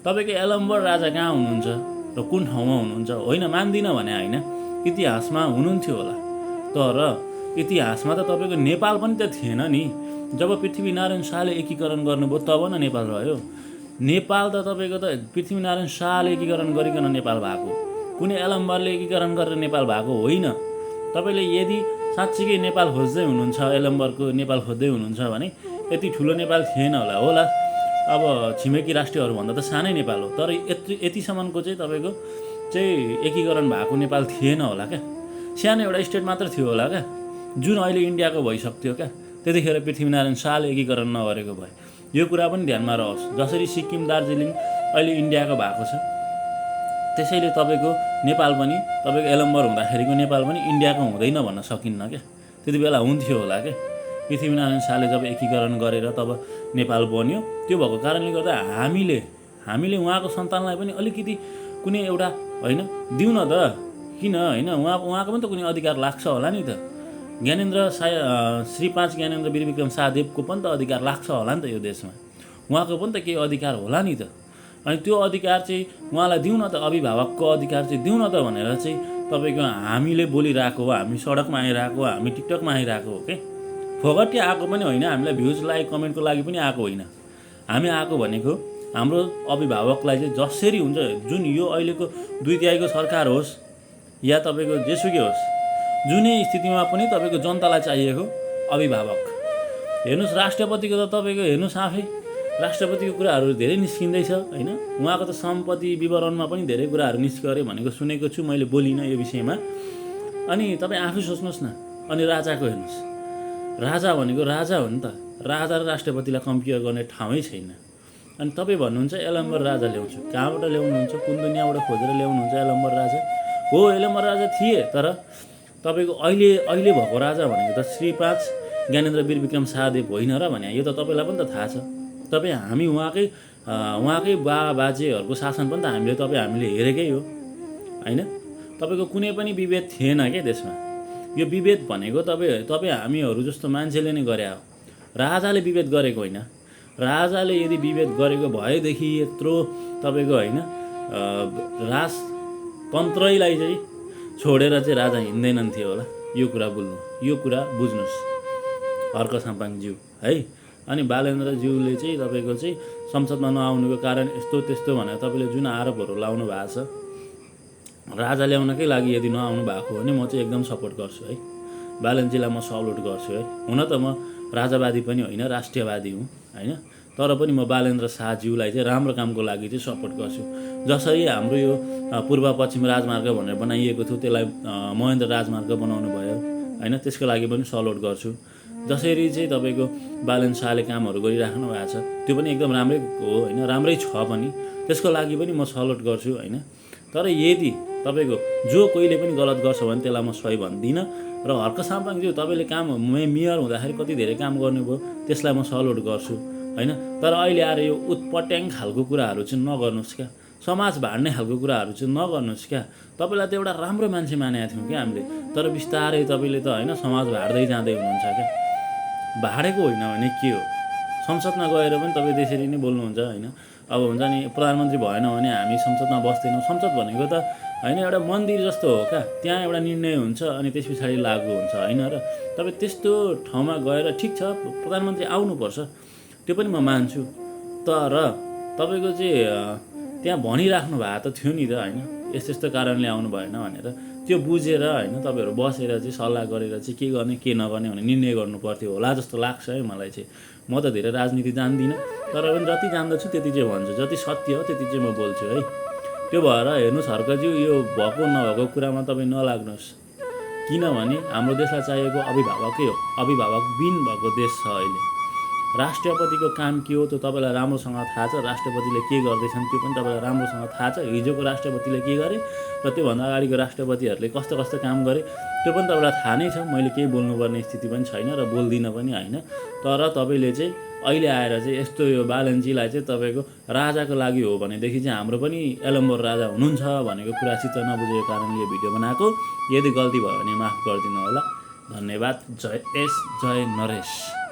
तपाईँको एलम्बर राजा कहाँ हुनुहुन्छ र कुन ठाउँमा हुनुहुन्छ? होइन, मान्दिनँ भने होइन, इतिहासमा हुनुहुन्थ्यो होला, तर इतिहासमा त तपाईँको नेपाल पनि त थिएन नि। जब पृथ्वीनारायण शाहले एकीकरण गर्नुभयो तब न नेपाल रह्यो। नेपाल त तपाईँको त पृथ्वीनारायण शाहले एकीकरण गरिकन नेपाल भएको, कुनै एलम्बरले एकीकरण गरेर नेपाल भएको होइन। तपाईँले यदि साँच्चीकै नेपाल खोज्दै हुनुहुन्छ, एलम्बरको नेपाल खोज्दै हुनुहुन्छ भने यति ठुलो नेपाल थिएन होला। अब छिमेकी राष्ट्रहरूभन्दा त सानै नेपाल हो, तर यतिसम्मको चाहिँ तपाईँको चाहिँ एकीकरण भएको नेपाल थिएन होला क्या। सानो एउटा स्टेट मात्र थियो होला क्या, जुन अहिले इन्डियाको भइसक्थ्यो क्या। त्यतिखेर पृथ्वीनारायण शाहले एकीकरण नगरेको भए। यो कुरा पनि ध्यानमा रहोस्। जसरी सिक्किम दार्जिलिङ अहिले इन्डियाको भएको छ, त्यसैले तपाईँको नेपाल पनि तपाईँको एलम्बर हुँदाखेरिको नेपाल पनि इन्डियाको हुँदैन भन्न सकिन्न क्या। त्यति बेला हुन्थ्यो होला क्या। पृथ्वीनारायण शाहले जब एकीकरण गरेर तब नेपाल बन्यो। त्यो भएको कारणले गर्दा हामीले उहाँको सन्तानलाई पनि अलिकति कुनै एउटा होइन दिउँ न त, किन होइन, उहाँको पनि त कुनै अधिकार लाग्छ होला नि त। श्री 5 ज्ञानेन्द्र वीरविक्रम शाहदेवको पनि त अधिकार लाग्छ होला नि त यो देशमा, उहाँको पनि त केही अधिकार होला नि त। अनि त्यो अधिकार चाहिँ उहाँलाई दिउँ न त, अभिभावकको अधिकार चाहिँ दिउँ न त भनेर चाहिँ तपाईँको हामीले बोलिरहेको हो, हामी सडकमा आइरहेको हो, हामी टिकटकमा आइरहेको हो के। फोगट्टी आएको पनि होइन, हामीलाई भ्युज लाइक कमेन्टको लागि पनि आएको होइन। हामी आएको भनेको हाम्रो अभिभावकलाई चाहिँ जसरी हुन्छ, जुन यो अहिलेको 2/3 सरकार होस् या तपाईँको जेसुकै होस्, जुनै स्थितिमा पनि तपाईँको जनतालाई चाहिएको अभिभावक। हेर्नुहोस् राष्ट्रपतिको त तपाईँको हेर्नुहोस् आफै राष्ट्रपतिको कुराहरू धेरै निस्किँदैछ होइन। उहाँको त सम्पत्ति विवरणमा पनि धेरै कुराहरू निस्क्यो अरे भनेको सुनेको छु, मैले बोलिनँ यो विषयमा। अनि तपाईँ आफै सोच्नुहोस् न। अनि राजाको हेर्नुहोस्, राजा भनेको राजा हो नि त। राजा र राष्ट्रपतिलाई कम्पेयर गर्ने ठाउँै छैन। अनि तपाईँ भन्नुहुन्छ एलम्बर राजा ल्याउँछु, कहाँबाट ल्याउनुहुन्छ? कुन दुनियाँबाट खोजेर ल्याउनुहुन्छ एलम्बर राजा? हो, एलम्बर राजा थिए, तर तपाईँको अहिले भएको राजा भनेको त श्री 5 ज्ञानेन्द्र वीरविक्रम शाहदेव होइन र भने यो त तपाईँलाई पनि त थाहा छ। हामी उहाँकै बाजेहरूको शासन पनि त हामीले हेरेकै हो होइन। तपाईँको कुनै पनि विभेद थिएन क्या देशमा। यो विभेद भनेको तपाईँ हामीहरू जस्तो मान्छेले नै गरे हो, राजाले विभेद गरेको होइन। राजाले यदि विभेद गरेको भएदेखि यत्रो तपाईँको होइन राजतन्त्रैलाई चाहिँ छोडेर चाहिँ राजा हिँड्दैनन् थियो होला। यो कुरा बुझ्नुहोस् हर्क साम्पाङज्यू है। अनि बालेन्द्रज्यूले चाहिँ तपाईँको चाहिँ संसदमा नआउनुको कारण यस्तो त्यस्तो भनेर तपाईँले जुन आरोपहरू लाउनु भएको छ, राजा ल्याउनकै लागि यदि नआउनु भएको हो भने म चाहिँ एकदम सपोर्ट गर्छु है। बालेन्द्रजीलाई म सल्युट गर्छु है। हुन त म राजावादी पनि होइन, राष्ट्रियवादी हुँ होइन, तर पनि म बालेन्द्र शाहज्यूलाई चाहिँ राम्रो कामको लागि चाहिँ सपोर्ट गर्छु। जसरी हाम्रो यो पूर्व पश्चिम राजमार्ग भनेर बनाइएको थियो, त्यसलाई महेन्द्र राजमार्ग बनाउनु भयो होइन, त्यसको लागि पनि सल्युट गर्छु। जसरी चाहिँ तपाईँको बालेन्द्र शाहले कामहरू गरिराख्नु भएको छ, त्यो पनि एकदम राम्रै हो होइन, राम्रै छ पनि, त्यसको लागि पनि म सल्युट गर्छु होइन। तर यदि तपाईँको जो कोहीले पनि गलत गर्छ भने त्यसलाई म सही भन्दिनँ। र हर्क साम्पाङज्यू तपाईँले मेयर हुँदाखेरि कति धेरै काम गर्नुभयो, त्यसलाई म सल्युट गर्छु होइन। तर अहिले आएर यो उत्पट्याङ खालको कुराहरू चाहिँ नगर्नुहोस् क्या, समाज भाड्ने खालको कुराहरू चाहिँ नगर्नुहोस् क्या। तपाईँलाई त एउटा राम्रो मान्छे मानेको थियौँ क्या हामीले, तर बिस्तारै तपाईँले त होइन समाज भाड्दै जाँदै हुनुहुन्छ क्या। भाडेको होइन भने के हो? संसदमा गएर पनि तपाईँ त्यसरी नै बोल्नुहुन्छ होइन। अब हुन्छ नि प्रधानमन्त्री भएन भने हामी संसदमा बस्दैनौँ। संसद भनेको त होइन एउटा मन्दिर जस्तो हो क्या, त्यहाँ एउटा निर्णय हुन्छ अनि त्यस पछाडि लागु हुन्छ होइन। र तपाईँ त्यस्तो ठाउँमा गएर ठिक छ प्रधानमन्त्री आउनुपर्छ, त्यो पनि म मान्छु, तर तपाईँको चाहिँ त्यहाँ भनिराख्नु भएको त थियो नि त होइन, यस्तो कारणले आउनु भएन भनेर। त्यो बुझेर होइन तपाईँहरू बसेर चाहिँ सल्लाह गरेर चाहिँ के गर्ने के नगर्ने भने निर्णय गर्नु पर्थ्यो होला जस्तो लाग्छ है मलाई चाहिँ। म त धेरै राजनीति जान्दिनँ, तर पनि जति जान्दछु त्यति चाहिँ भन्छु, जति सत्य हो त्यति चाहिँ म बोल्छु है। त्यो भएर हेर्नुहोस् हर्कज्यू, यो भएको नभएको कुरामा तपाईँ नलाग्नुहोस्, किनभने हाम्रो देशलाई चाहिएको अभिभावकै हो। अभिभावकविहीन भएको देश छ अहिले। राष्ट्रपतिको काम के हो त्यो तपाईँलाई राम्रोसँग थाहा छ, राष्ट्रपतिले के गर्दैछन् त्यो पनि तपाईँलाई राम्रोसँग थाहा छ। हिजोको राष्ट्रपतिले के गरे र त्योभन्दा अगाडिको राष्ट्रपतिहरूले कस्तो कस्तो काम गरे त्यो पनि तपाईँलाई थाहा नै छ। मैले केही बोल्नुपर्ने स्थिति पनि छैन र बोल्दिनँ पनि होइन। तर तपाईँले चाहिँ अहिले आएर चाहिँ यस्तो यो बालनजीलाई चाहिँ तपाईँको राजाको लागि हो भनेदेखि चाहिँ हाम्रो पनि एलम्बर राजा हुनुहुन्छ भनेको कुरा चित्त नबुझेको कारणले यो भिडियो बनाएको। यदि गल्ती भयो भने माफ गरिदिनु होला। धन्यवाद। जय नरेश।